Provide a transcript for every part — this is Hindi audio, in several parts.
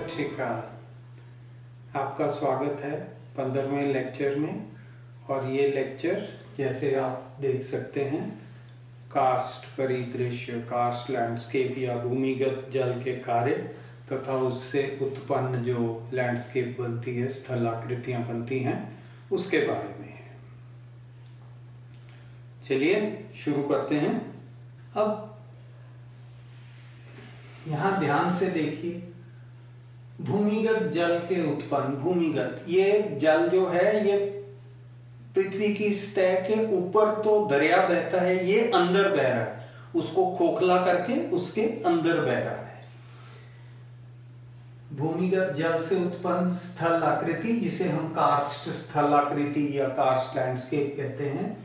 सत श्री अकाल। आपका स्वागत है 15वें लेक्चर में। और ये लेक्चर जैसे आप देख सकते हैं कार्स्ट परिदृश्य, कार्स्ट लैंडस्केप या भूमिगत जल के कार्य तथा उससे उत्पन्न जो लैंडस्केप बनती है, स्थलाकृतियां बनती हैं, उसके बारे में है। चलिए शुरू करते हैं। अब यहाँ ध्यान से देखिए, भूमिगत जल के उत्पन्न, भूमिगत ये जल जो है ये पृथ्वी की सतह के ऊपर तो दरिया बहता है, ये अंदर बह रहा है, उसको खोखला करके उसके अंदर बह रहा है। भूमिगत जल से उत्पन्न स्थल आकृति, जिसे हम कार्स्ट स्थल आकृति या कार्स्ट लैंडस्केप कहते हैं,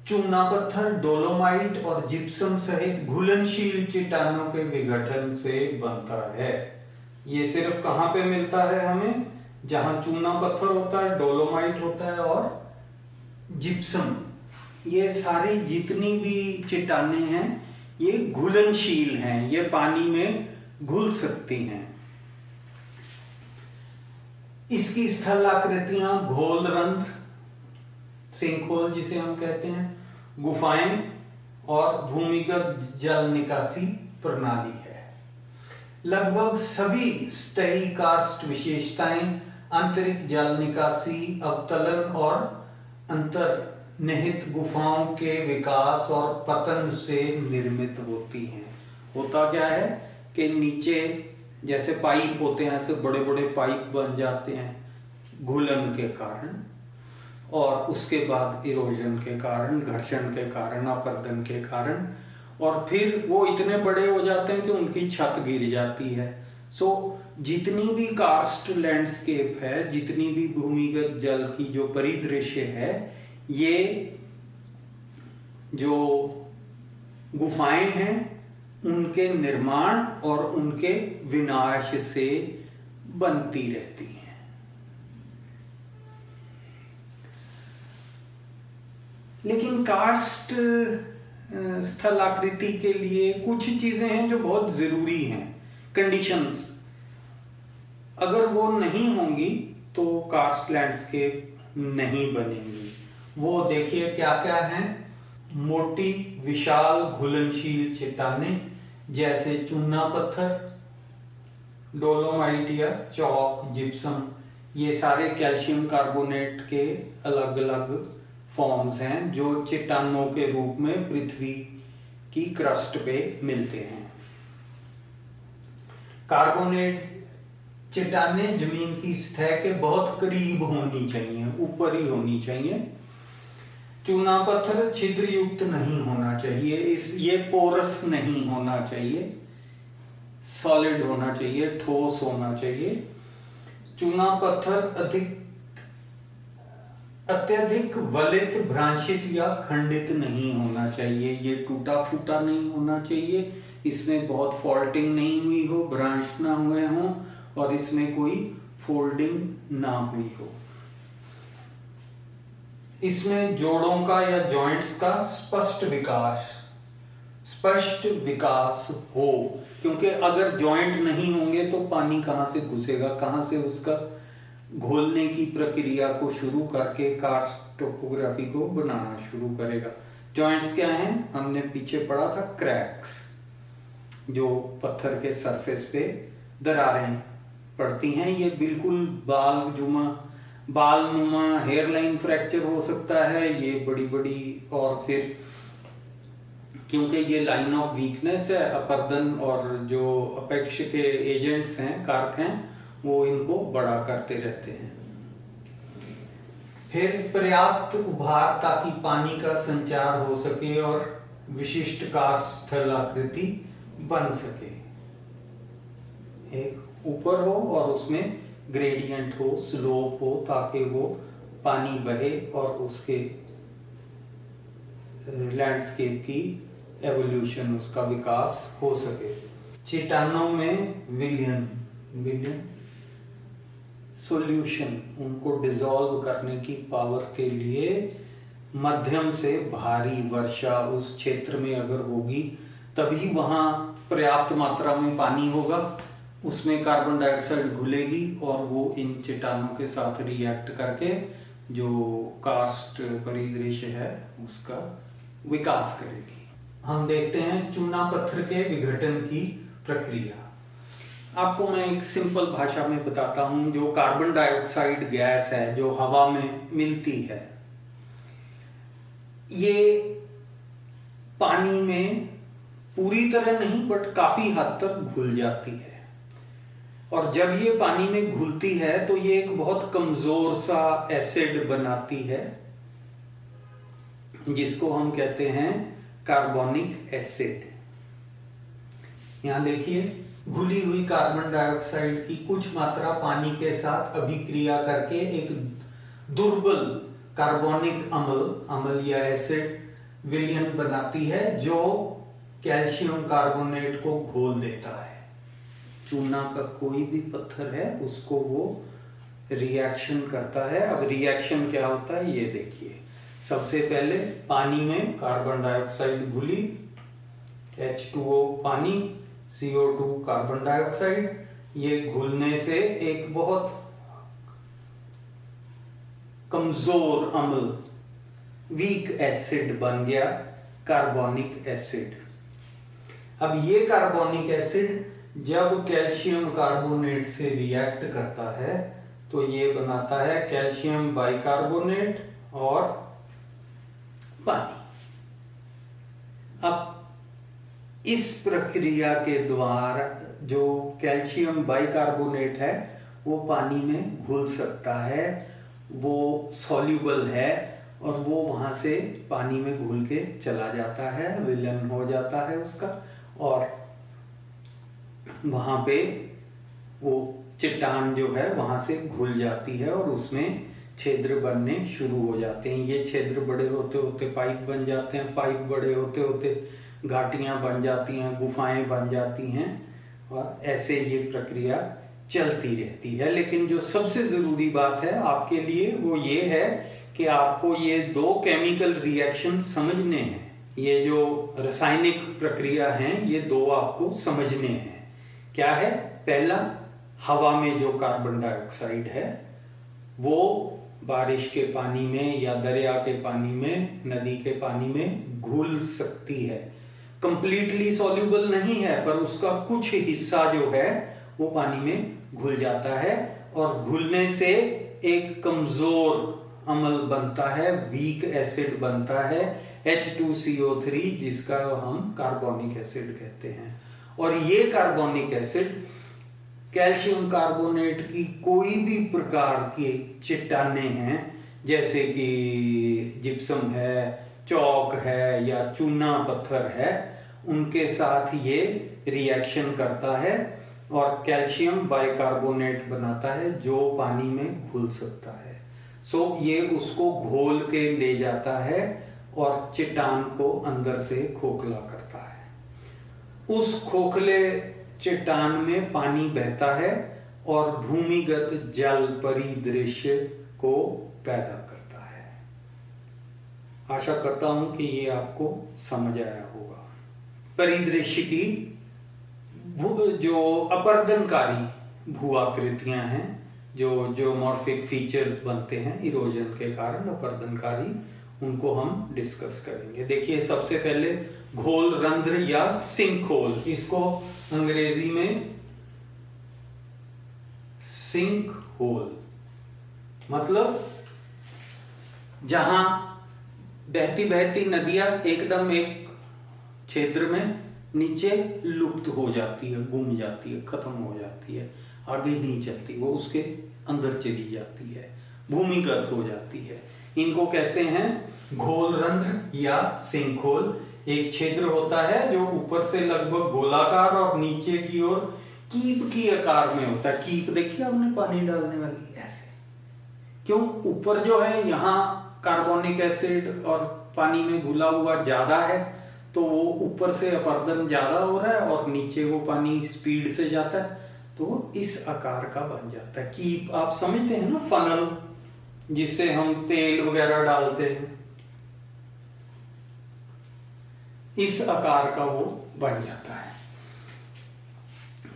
चूना पत्थर, डोलोमाइट और जिप्सम सहित घुलनशील चट्टानों के विघटन से बनता है। ये सिर्फ कहां पे मिलता है हमें? जहां चूना पत्थर होता है, डोलोमाइट होता है और जिप्सम। ये सारी जितनी भी चट्टानें हैं ये घुलनशील हैं, ये पानी में घुल सकती हैं। इसकी स्थल आकृतियां घोल रंध्र, सिंकहोल जिसे हम कहते हैं, गुफाएं और भूमिगत जल निकासी प्रणाली है। लगभग सभी सतही कार्स्ट विशेषताएं आंतरिक जल निकासी, अवतलन और अंतर्निहित गुफाओं के विकास और पतन से निर्मित होती हैं। होता क्या है कि नीचे जैसे पाइप होते हैं, ऐसे बड़े बड़े पाइप बन जाते हैं घुलन के कारण, और उसके बाद इरोजन के कारण, घर्षण के कारण, अपरदन के कारण, और फिर वो इतने बड़े हो जाते हैं कि उनकी छत गिर जाती है। सो जितनी भी कार्स्ट लैंडस्केप है, जितनी भी भूमिगत जल की जो परिदृश्य है, ये जो गुफाएं हैं उनके निर्माण और उनके विनाश से बनती रहती हैं। लेकिन कार्स्ट स्थलाकृति के लिए कुछ चीजें हैं जो बहुत जरूरी हैं, कंडीशंस। अगर वो नहीं होंगी तो कार्स्ट लैंडस्केप नहीं बनेंगी। वो देखिए क्या क्या है। मोटी विशाल घुलनशील चट्टानें जैसे चूना पत्थर, डोलोमाइट या चौक, जिप्सम, ये सारे कैल्शियम कार्बोनेट के अलग अलग फॉर्म्स हैं जो चट्टानों के रूप में पृथ्वी की क्रस्ट पे मिलते हैं। कार्बोनेट चट्टानें जमीन की सतह के बहुत करीब होनी चाहिए, ऊपर ही होनी चाहिए। चूना पत्थर छिद्र युक्त नहीं होना चाहिए, ये पोरस नहीं होना चाहिए, सॉलिड होना चाहिए, ठोस होना चाहिए। चूना पत्थर अत्यधिक वलित, भ्रांशित या खंडित नहीं होना चाहिए, ये टूटा फूटा नहीं होना चाहिए, इसमें बहुत फॉल्टिंग नहीं हुई हो, ब्रांच ना हुए हों, और इसमें कोई फोल्डिंग ना हुई हो। इसमें जोड़ों का या जॉइंट्स का स्पष्ट विकास हो, क्योंकि अगर जॉइंट नहीं होंगे तो पानी कहां से घुसेगा, कहां से उसका घोलने की प्रक्रिया को शुरू करके कार्स्ट टोपोग्राफी को बनाना शुरू करेगा। जॉइंट्स क्या हैं? हमने पीछे पढ़ा था, क्रैक्स, जो पत्थर के सरफेस पे दरारें पड़ती हैं। ये बिल्कुल बालनुमा हेयरलाइन फ्रैक्चर हो सकता है, ये बड़ी बड़ी, और फिर क्योंकि ये लाइन ऑफ वीकनेस है, अपरदन और जो अपेक्ष के एजेंट्स हैं, कारक हैं, वो इनको बड़ा करते रहते हैं। फिर पर्याप्त उभार ताकि पानी का संचार हो सके और विशिष्ट कार्स्ट स्थलाकृति बन सके। एक ऊपर हो और उसमें ग्रेडियंट हो, स्लोप हो, ताकि वो पानी बहे और उसके लैंडस्केप की एवोल्यूशन, उसका विकास हो सके। चट्टानों में विलियन सॉल्यूशन, उनको डिसॉल्व करने की पावर के लिए मध्यम से भारी वर्षा उस क्षेत्र में अगर होगी तभी वहां पर्याप्त मात्रा में पानी होगा। उसमें कार्बन डाइऑक्साइड घुलेगी और वो इन चट्टानों के साथ रिएक्ट करके जो कार्स्ट परिदृश्य है उसका विकास करेगी। हम देखते हैं चूना पत्थर के विघटन की प्रक्रिया। आपको मैं एक सिंपल भाषा में बताता हूं। जो कार्बन डाइऑक्साइड गैस है जो हवा में मिलती है, ये पानी में पूरी तरह नहीं बट काफी हद तक घुल जाती है, और जब ये पानी में घुलती है तो ये एक बहुत कमजोर सा एसिड बनाती है जिसको हम कहते हैं कार्बोनिक एसिड। यहां देखिए, घुली हुई कार्बन डाइऑक्साइड की कुछ मात्रा पानी के साथ अभिक्रिया करके एक दुर्बल कार्बोनिक अम्ल या एसिड विलयन बनाती है जो कैल्शियम कार्बोनेट को घोल देता है। चूना का कोई भी पत्थर है उसको वो रिएक्शन करता है। अब रिएक्शन क्या होता है ये देखिए। सबसे पहले पानी में कार्बन डाइऑक्साइड घुली, H2O पानी, CO2 कार्बन डाइऑक्साइड, ये घुलने से एक बहुत कमजोर अम्ल वीक एसिड बन गया, कार्बोनिक एसिड। अब ये कार्बोनिक एसिड जब कैल्शियम कार्बोनेट से रिएक्ट करता है तो ये बनाता है कैल्शियम बाइकार्बोनेट और पानी। अब इस प्रक्रिया के द्वारा जो कैल्शियम बाइकार्बोनेट है वो पानी में घुल सकता है, वो सॉल्यूबल है और वो वहां से पानी में घुल के चला जाता है, विलयन हो जाता है उसका, और वहां पे वो चट्टान जो है वहां से घुल जाती है और उसमें छिद्र बनने शुरू हो जाते हैं। ये छिद्र बड़े होते होते पाइप बन जाते हैं, पाइप बड़े होते होते घाटियां बन जाती हैं, गुफाएं बन जाती हैं, और ऐसे ये प्रक्रिया चलती रहती है। लेकिन जो सबसे जरूरी बात है आपके लिए वो ये है कि आपको ये दो केमिकल रिएक्शन समझने हैं। ये जो रासायनिक प्रक्रिया हैं ये दो आपको समझने हैं। क्या है? पहला, हवा में जो कार्बन डाइऑक्साइड है वो बारिश के पानी में या दरिया के पानी में, नदी के पानी में घुल सकती है। कंप्लीटली सॉल्यूबल नहीं है पर उसका कुछ हिस्सा जो है वो पानी में घुल जाता है, और घुलने से एक कमजोर अम्ल बनता है, वीक एसिड बनता है, H2CO3, जिसका हम कार्बोनिक एसिड कहते हैं। और ये कार्बोनिक एसिड कैल्शियम कार्बोनेट की कोई भी प्रकार के चट्टाने हैं, जैसे कि जिप्सम है, चौक है या चूना पत्थर है, उनके साथ ये रिएक्शन करता है और कैल्शियम बाइकार्बोनेट बनाता है जो पानी में घुल सकता है। सो ये उसको घोल के ले जाता है और चट्टान को अंदर से खोखला करता है। उस खोखले चट्टान में पानी बहता है और भूमिगत जल परिदृश्य को पैदा करता है। आशा करता हूं कि ये आपको समझ आया होगा। परिदृश्य की जो अपर्दनकारी भू आकृतियां हैं, जो ज्योमॉर्फिक फीचर्स बनते हैं इरोजन के कारण अपर्दनकारी, उनको हम डिस्कस करेंगे। देखिए, सबसे पहले घोल रंध्र या सिंक होल, इसको अंग्रेजी में सिंक होल मतलब जहां बहती बहती नदियां एकदम एक क्षेत्र में नीचे लुप्त हो जाती है, गुम जाती है, खत्म हो जाती है, आगे नहीं चलती, वो उसके अंदर चली जाती है, भूमिगत हो जाती है। इनको कहते हैं घोल रंध्र या सिंक होल। एक क्षेत्र होता है जो ऊपर से लगभग गोलाकार और नीचे की ओर कीप की आकार में होता है। कीप देखिए आपने, पानी डालने वाली, ऐसे। क्यों? ऊपर जो है यहाँ कार्बोनिक एसिड और पानी में घुला हुआ ज्यादा है तो वो ऊपर से अपर्दन ज्यादा हो रहा है और नीचे वो पानी स्पीड से जाता है तो इस आकार का बन जाता है। कीप आप समझते हैं ना, फनल जिससे हम तेल वगैरह डालते हैं, इस आकार का वो बन जाता है।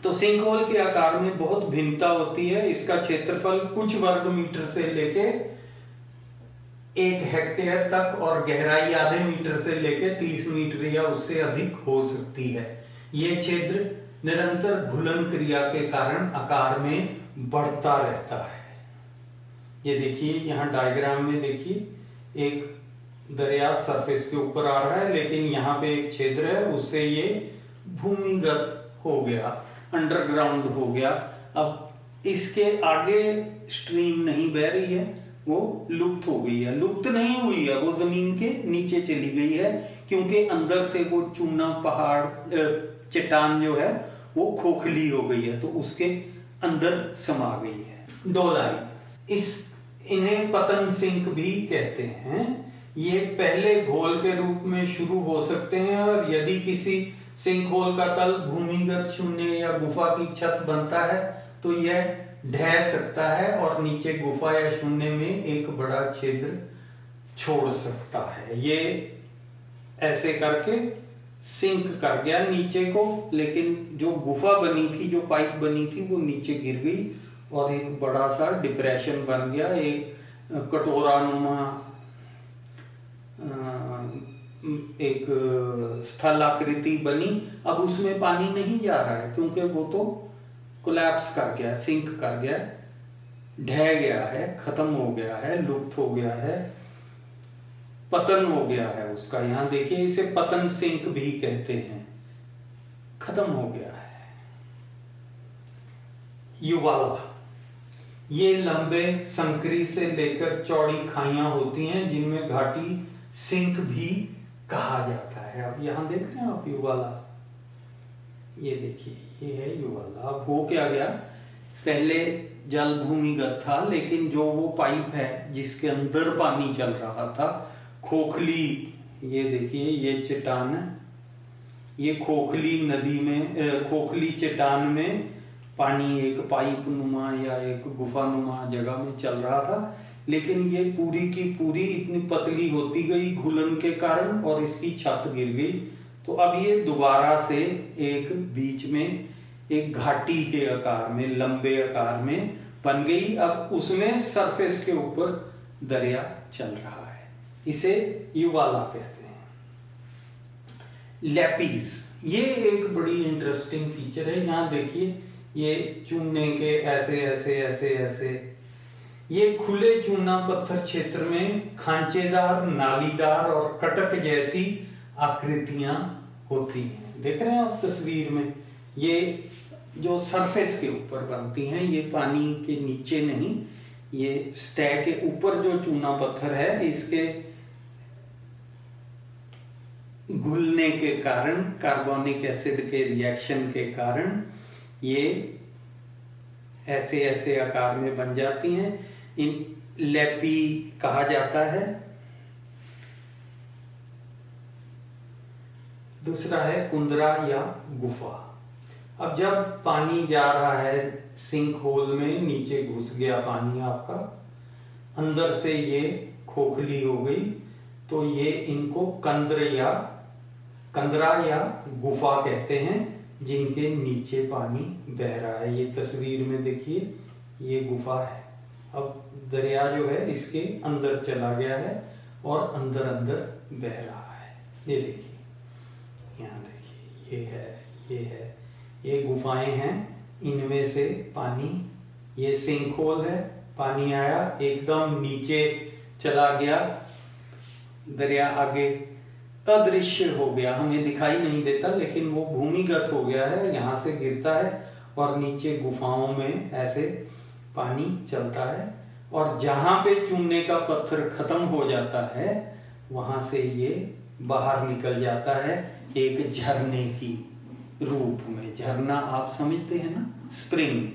तो सिंक होल के आकार में बहुत भिन्नता होती है। इसका क्षेत्रफल कुछ वर्ग मीटर से लेके 1 हेक्टेयर तक और गहराई आधे मीटर से लेके 30 मीटर या उससे अधिक हो सकती है। यह छिद्र निरंतर घुलन क्रिया के कारण आकार में बढ़ता रहता है। ये देखिए यहाँ डायग्राम में देखिए एक दरिया सरफेस के ऊपर आ रहा है, लेकिन यहाँ पे एक छिद्र है, उससे ये भूमिगत हो गया, अंडरग्राउंड हो गया। अब इसके आगे स्ट्रीम नहीं बह रही है, वो लुप्त हो गई है। लुप्त नहीं हुई है, वो जमीन के नीचे चली गई है, क्योंकि अंदर से वो चूना पहाड़ चट्टान जो है वो खोखली हो गई है, तो उसके अंदर समा गई है। डोलाइट, इन्हें पतन सिंक भी कहते हैं। ये पहले घोल के रूप में शुरू हो सकते हैं, और यदि किसी सिंक होल का तल भूमिगत शून्य या गुफा की छत बनता है तो यह ढह सकता है और नीचे गुफा या शून्य में एक बड़ा छिद्र छोड़ सकता है। ये ऐसे करके सिंक कर गया नीचे को, लेकिन जो गुफा बनी थी, जो पाइप बनी थी, वो नीचे गिर गई और एक बड़ा सा डिप्रेशन बन गया, एक कटोरानुमा एक स्थलाकृति बनी। अब उसमें पानी नहीं जा रहा है, क्योंकि वो तो कोलैप्स कर गया, सिंक कर गया, ढह गया है, खत्म हो गया है, लुप्त हो गया है, पतन हो गया है उसका। यहां देखिए, इसे पतन सिंक भी कहते हैं, खत्म हो गया है। युवाला, ये लंबे संकरी से लेकर चौड़ी खाइयां होती हैं, जिनमें घाटी सिंक भी कहा जाता है। अब यहां देख रहे हैं आप युवाला, ये देखिए, ये है युवाला। अब हो क्या गया, पहले जल भूमिगत था, लेकिन जो वो पाइप है जिसके अंदर पानी चल रहा था, खोखली, ये देखिए, ये चट्टान है, ये खोखली नदी में, खोखली चट्टान में पानी एक पाइप नुमा या एक गुफा नुमा जगह में चल रहा था, लेकिन ये पूरी की पूरी इतनी पतली होती गई घुलन के कारण, और इसकी छत गिर गई। तो अब ये दोबारा से एक बीच में एक घाटी के आकार में, लंबे आकार में बन गई। अब उसमें सरफेस के ऊपर दरिया चल रहा है, इसे युवाला कहते हैं। लैपीज, ये एक बड़ी इंटरेस्टिंग फीचर है। यहां देखिए, ये चूने के ऐसे ऐसे ऐसे ऐसे, ये खुले चूना पत्थर क्षेत्र में खांचेदार, नालीदार और कटक जैसी आकृतियां होती हैं। देख रहे हैं आप तस्वीर में, ये जो सरफेस के ऊपर बनती हैं, ये पानी के नीचे नहीं, ये सतह के ऊपर जो चूना पत्थर है, इसके घुलने के कारण, कार्बोनिक एसिड के रिएक्शन के कारण ये ऐसे ऐसे आकार में बन जाती हैं। इन लैपी कहा जाता है। दूसरा है कुंदरा या गुफा। अब जब पानी जा रहा है सिंक होल में, नीचे घुस गया पानी आपका, अंदर से ये खोखली हो गई, तो ये इनको कंदरा या गुफा कहते हैं, जिनके नीचे पानी बह रहा है। ये तस्वीर में देखिए, ये गुफा है। अब दरिया जो है इसके अंदर चला गया है और अंदर अंदर बह रहा है। ये देखिए, यहाँ देखिए, ये है, ये गुफाएं हैं, इनमें से पानी, ये सिंक होल है, पानी आया एकदम नीचे चला गया, दरिया आगे अदृश्य हो गया, हमें दिखाई नहीं देता, लेकिन वो भूमिगत हो गया है, यहाँ से गिरता है और नीचे गुफाओं में ऐसे पानी चलता है, और जहां पे चूने का पत्थर खत्म हो जाता है, वहां से ये बाहर निकल जाता है एक झरने की रूप में। झरना आप समझते हैं ना, स्प्रिंग,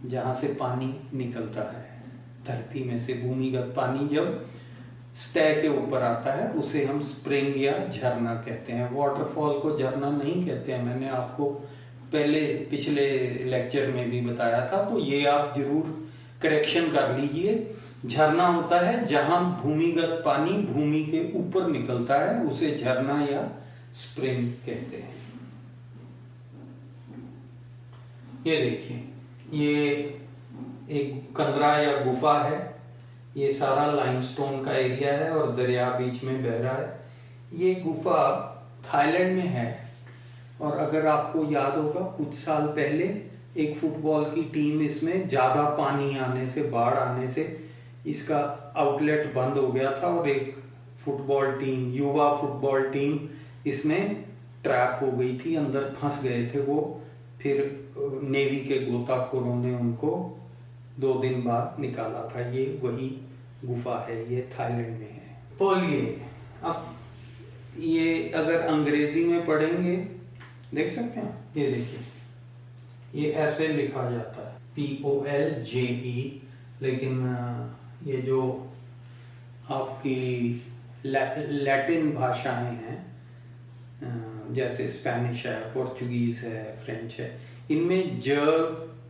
जहां से पानी निकलता है धरती में से, भूमिगत पानी जब सतह के ऊपर आता है, उसे हम स्प्रिंग या झरना कहते हैं। वाटरफॉल को झरना नहीं कहते हैं, मैंने आपको पिछले लेक्चर में भी बताया था, तो ये आप जरूर करेक्शन कर लीजिए। झरना होता है जहां भूमिगत पानी भूमि के ऊपर निकलता है, उसे झरना या स्प्रिंग कहते हैं। ये देखिए, ये एक कंदरा या गुफा है। ये सारा लाइमस्टोन का एरिया है और दरिया बीच में बह रहा है। ये गुफा थाईलैंड में है। और अगर आपको याद होगा, कुछ साल पहले एक फुटबॉल की टीम इसमें ज्यादा पानी आने से, बाढ़ आने से इसका आउटलेट बंद हो गया था और एक फुटबॉल टीम, युवा फुटबॉल टीम इसमें ट्रैप हो गई थी, अंदर फंस गए थे वो। फिर नेवी के गोताखोरों ने उनको 2 दिन बाद निकाला था। ये वही गुफा है, ये थाईलैंड में है। पोलिए, अब ये अगर अंग्रेजी में पढ़ेंगे, देख सकते हैं, ये देखिए, ये ऐसे लिखा जाता है POLJE, लेकिन ये जो आपकी लैटिन भाषाएं हैं, जैसे स्पेनिश है, पोर्चुगीज है, फ्रेंच है, इनमें ज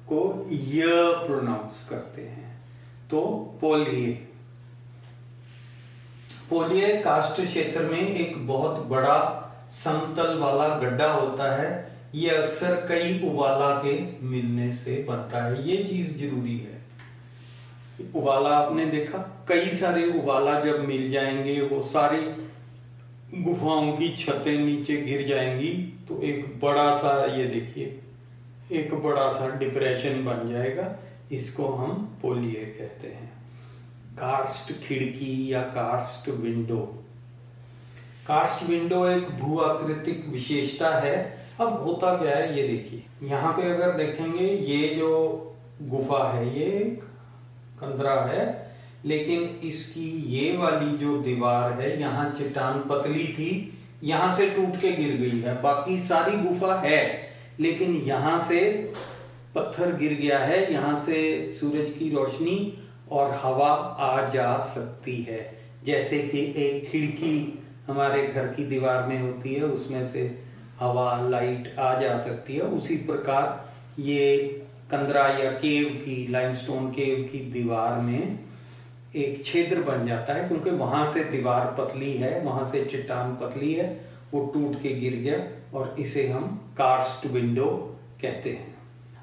को य प्रोनाउंस करते हैं। तो पोलिए, पोलिए कास्ट क्षेत्र में एक बहुत बड़ा समतल वाला गड्ढा होता है। ये अक्सर कई उबाला के मिलने से बनता है। ये चीज जरूरी है। उबाला आपने देखा, कई सारे उबाला जब मिल जाएंगे, वो सारी गुफाओं की छतें नीचे गिर जाएंगी, तो एक बड़ा सा, ये देखिए, एक बड़ा सा डिप्रेशन बन जाएगा। इसको हम पोलिए कहते हैं। कार्स्ट खिड़की या कार्स्ट विंडो। कार्स्ट विंडो एक भू आकृतिक विशेषता है। अब होता क्या है, ये देखिए, यहाँ पे अगर देखेंगे, ये जो गुफा है ये एक कंदरा है, लेकिन इसकी ये वाली जो दीवार है, यहाँ चट्टान पतली थी, यहां से टूट के गिर गई है। बाकी सारी गुफा है, लेकिन यहां से पत्थर गिर गया है, यहां से सूरज की रोशनी और हवा आ जा सकती है। जैसे कि एक खिड़की हमारे घर की दीवार में होती है, उसमें से हवा, लाइट आ जा सकती है, उसी प्रकार ये कंदरा या केव की, लाइमस्टोन केव की दीवार में एक छिद्र बन जाता है, क्योंकि वहां से दीवार पतली है, वहां से चट्टान पतली है, वो टूट के गिर गया, और इसे हम कार्स्ट विंडो कहते हैं।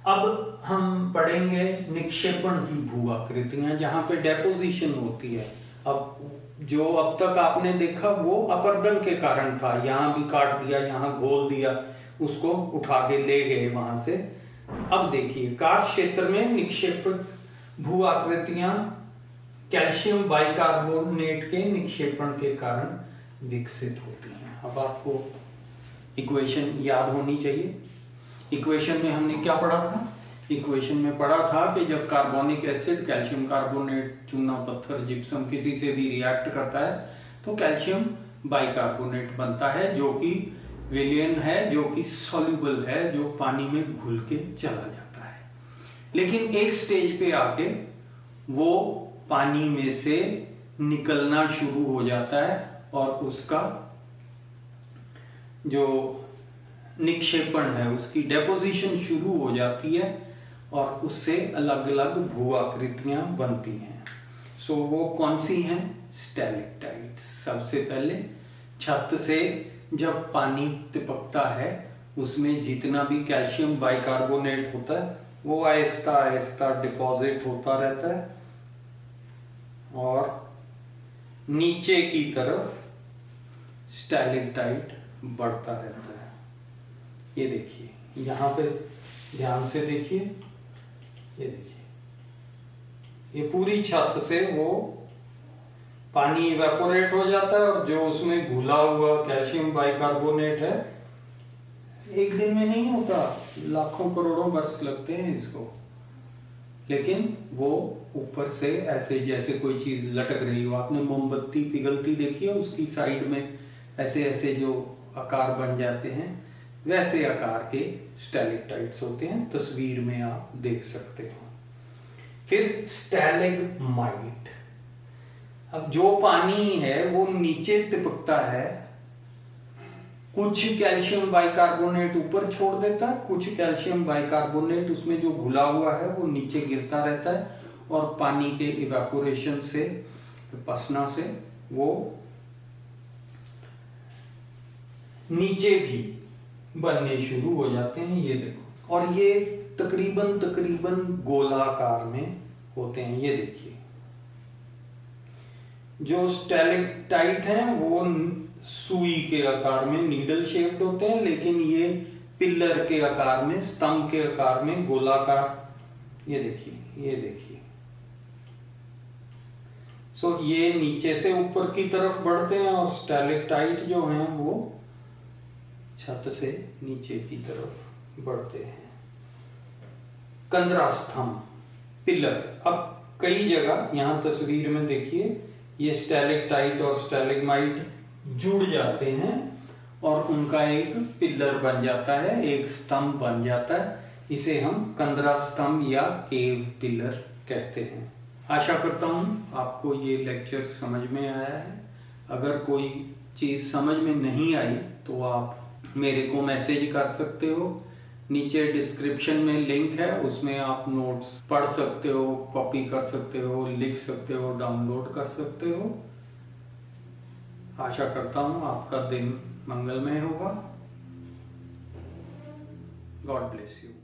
अब हम पढ़ेंगे निक्षेपण की भू आकृतियां, जहां पे डेपोजिशन होती है। अब जो अब तक आपने देखा वो अपर्दन के कारण था, यहां भी काट दिया, यहां घोल दिया, उसको उठा के ले गए वहां से। अब देखिए, कार्स्ट क्षेत्र में निक्षेपक भू आकृतियां कैल्शियम बाइकार्बोनेट के निक्षेपण के कारण विकसित होती हैं। अब आपको इक्वेशन याद होनी चाहिए। इक्वेशन में हमने क्या पढ़ा था? इक्वेशन में पढ़ा था कि जब कार्बोनिक एसिड, कैल्शियम कार्बोनेट, चूना पत्थर, जिप्सम किसी से भी रिएक्ट करता है तो कैल्शियम बाइकार्बोनेट बनता है, जो कि विलयन है, जो कि सॉल्युबल है, जो पानी में घुल के चला जाता है। लेकिन एक स्टेज पे आके वो पानी में से निकलना शुरू हो जाता है और उसका जो निक्षेपण है, उसकी डेपोजिशन शुरू हो जाती है और उससे अलग अलग भू आकृतियां बनती हैं। सो वो कौन सी हैं? स्टैलेक्टाइट्स। सबसे पहले छत से जब पानी टपकता है, उसमें जितना भी कैल्शियम बाइकार्बोनेट होता है वो आहिस्ता आहिस्ता डिपॉजिट होता रहता है और नीचे की तरफ स्टैलेक्टाइट बढ़ता रहता है। ये देखिए, यहां पे ध्यान से देखिए, ये देखिए, ये पूरी छत से वो पानी इवेपोरेट हो जाता है और जो उसमें घुला हुआ कैल्शियम बाइकार्बोनेट है, एक दिन में नहीं होता, लाखों करोड़ों वर्ष लगते हैं इसको, लेकिन वो ऊपर से ऐसे जैसे कोई चीज लटक रही हो। आपने मोमबत्ती पिघलती देखी है, उसकी साइड में ऐसे ऐसे जो आकार बन जाते हैं, वैसे आकार के स्टैलेक्टाइट्स होते हैं। तस्वीर में आप देख सकते हो। फिर स्टैलेग्माइट। अब जो पानी है वो नीचे तिपकता है, कुछ कैल्शियम बाइकार्बोनेट ऊपर छोड़ देता है, कुछ कैल्शियम बाइकार्बोनेट उसमें जो घुला हुआ है वो नीचे गिरता रहता है और पानी के इवेपोरेशन से, पसना से वो नीचे भी बनने शुरू हो जाते हैं। ये देखो, और ये तकरीबन गोलाकार में होते हैं। ये देखिए, जो स्टैलेक्टाइट हैं वो सुई के आकार में नीडल शेप्ड होते हैं, लेकिन ये पिलर के आकार में, स्तंभ के आकार में गोलाकार। ये देखिए, ये देखिए। सो ये नीचे से ऊपर की तरफ बढ़ते हैं और स्टैलेक्टाइट जो हैं वो छत से नीचे की तरफ बढ़ते हैं। कंदरा स्तंभ, पिलर। अब कई जगह यहां तस्वीर में देखिए, ये स्टैलेक्टाइट और स्टैलेग्माइट जुड़ जाते हैं और उनका एक पिलर बन जाता है, एक स्तंभ बन जाता है। इसे हम कंदरा स्तंभ या केव पिलर कहते हैं। आशा करता हूं आपको ये लेक्चर समझ में आया है। अगर कोई चीज समझ में नहीं आई तो आप मेरे को मैसेज कर सकते हो। नीचे डिस्क्रिप्शन में लिंक है, उसमें आप नोट्स पढ़ सकते हो, कॉपी कर सकते हो, लिख सकते हो, डाउनलोड कर सकते हो। आशा करता हूं आपका दिन मंगलमय होगा। God bless you.